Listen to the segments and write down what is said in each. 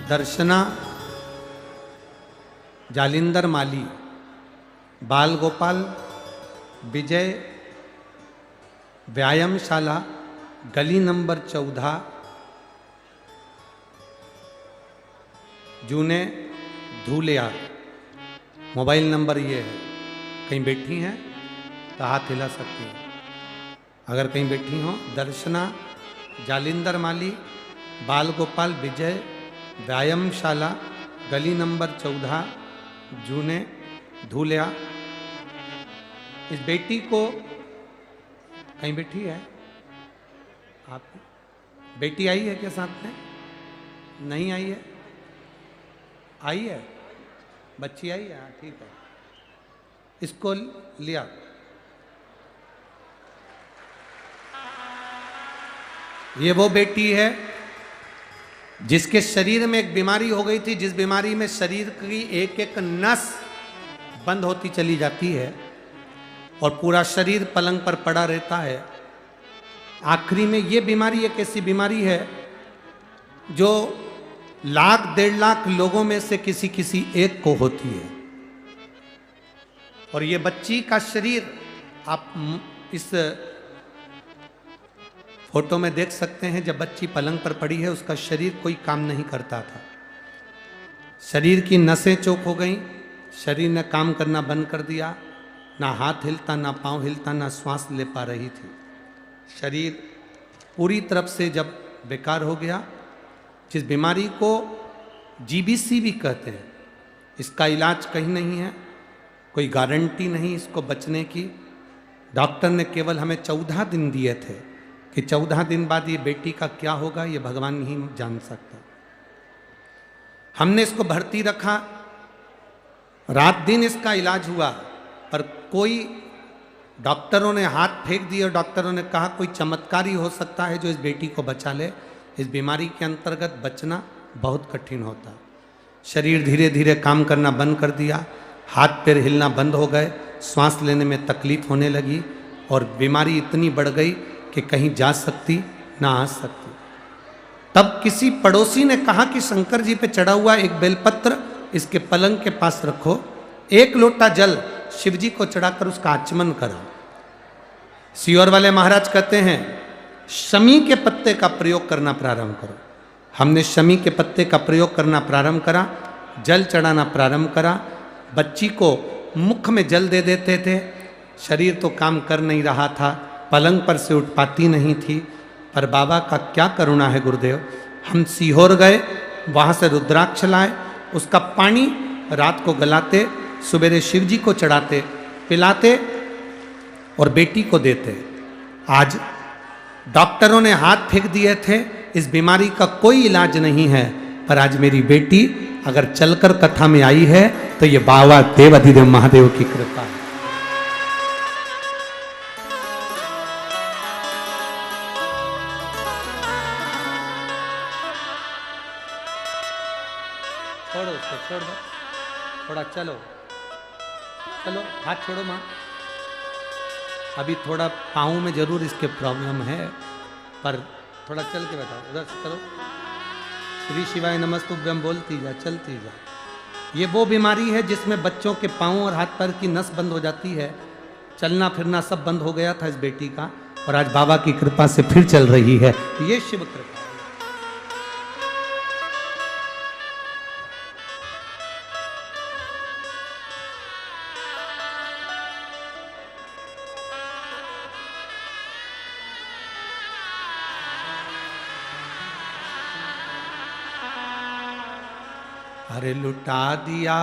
दर्शना जालिंदर माली, बाल गोपाल, विजय, व्यायामशाला, गली नंबर 14, जूने धूलिया। मोबाइल नंबर ये है। कहीं बैठी हैं तो हाथ हिला सकती हैं। अगर कहीं बैठी हो, दर्शना जालिंदर माली, बाल गोपाल, विजय, व्यायामशाला, गली नंबर 14, जूने धूलिया। इस बेटी को कहीं बैठी है आप? बेटी आई है क्या साथ में? नहीं आई है? आई है? बच्ची आई है? ठीक है, इसको लिया। ये वो बेटी है जिसके शरीर में एक बीमारी हो गई थी, जिस बीमारी में शरीर की एक एक नस बंद होती चली जाती है और पूरा शरीर पलंग पर पड़ा रहता है। आखिरी में ये बीमारी एक ऐसी बीमारी है जो 1,00,000-1,50,000 लोगों में से किसी किसी एक को होती है। और ये बच्ची का शरीर आप इस फोटो में देख सकते हैं। जब बच्ची पलंग पर पड़ी है, उसका शरीर कोई काम नहीं करता था। शरीर की नसें चौक हो गई, शरीर ने काम करना बंद कर दिया। ना हाथ हिलता, ना पांव हिलता, ना श्वास ले पा रही थी। शरीर पूरी तरफ से जब बेकार हो गया, जिस बीमारी को जीबीसी भी कहते हैं, इसका इलाज कहीं नहीं है, कोई गारंटी नहीं इसको बचने की। डॉक्टर ने केवल हमें 14 दिन दिए थे कि 14 दिन बाद ये बेटी का क्या होगा ये भगवान ही जान सकता। हमने इसको भर्ती रखा, रात दिन इसका इलाज हुआ, पर कोई डॉक्टरों ने हाथ फेंक दिए और डॉक्टरों ने कहा कोई चमत्कार ही हो सकता है जो इस बेटी को बचा ले। इस बीमारी के अंतर्गत बचना बहुत कठिन होता। शरीर धीरे धीरे काम करना बंद कर दिया, हाथ पैर हिलना बंद हो गए, सांस लेने में तकलीफ होने लगी और बीमारी इतनी बढ़ गई कि कहीं जा सकती ना आ सकती। तब किसी पड़ोसी ने कहा कि शंकर जी पे चढ़ा हुआ एक बेलपत्र इसके पलंग के पास रखो, एक लोटा जल शिव जी को चढ़ाकर उसका आचमन करो। सीहोर वाले महाराज कहते हैं शमी के पत्ते का प्रयोग करना प्रारंभ करो। हमने शमी के पत्ते का प्रयोग करना प्रारंभ करा, जल चढ़ाना प्रारंभ करा। बच्ची को मुख में जल दे देते थे, शरीर तो काम कर नहीं रहा था, पलंग पर से उठ पाती नहीं थी। पर बाबा का क्या करुणा है गुरुदेव, हम सीहोर गए, वहाँ से रुद्राक्ष लाए, उसका पानी रात को गलाते, सवेरे शिव जी को चढ़ाते, पिलाते और बेटी को देते। आज डॉक्टरों ने हाथ फेंक दिए थे, इस बीमारी का कोई इलाज नहीं है, पर आज मेरी बेटी अगर चलकर कथा में आई है तो ये बाबा देव अधिदेव महादेव की कृपा है। छोड़ो उसको, छोड़ दो थोड़ा, चलो चलो, हाथ छोड़ो माँ। अभी थोड़ा पाँव में जरूर इसके प्रॉब्लम है, पर थोड़ा चल के बताओ, उधर से करो। श्री शिवाय नमस्तुभ्यम बोलती जा, चलती जा। ये वो बीमारी है जिसमें बच्चों के पाँव और हाथ पैर की नस बंद हो जाती है, चलना फिरना सब बंद हो गया था इस बेटी का, और आज बाबा की कृपा से फिर चल रही है। ये शिव कृपा। अरे लुटा दिया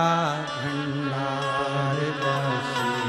भंडार राशि,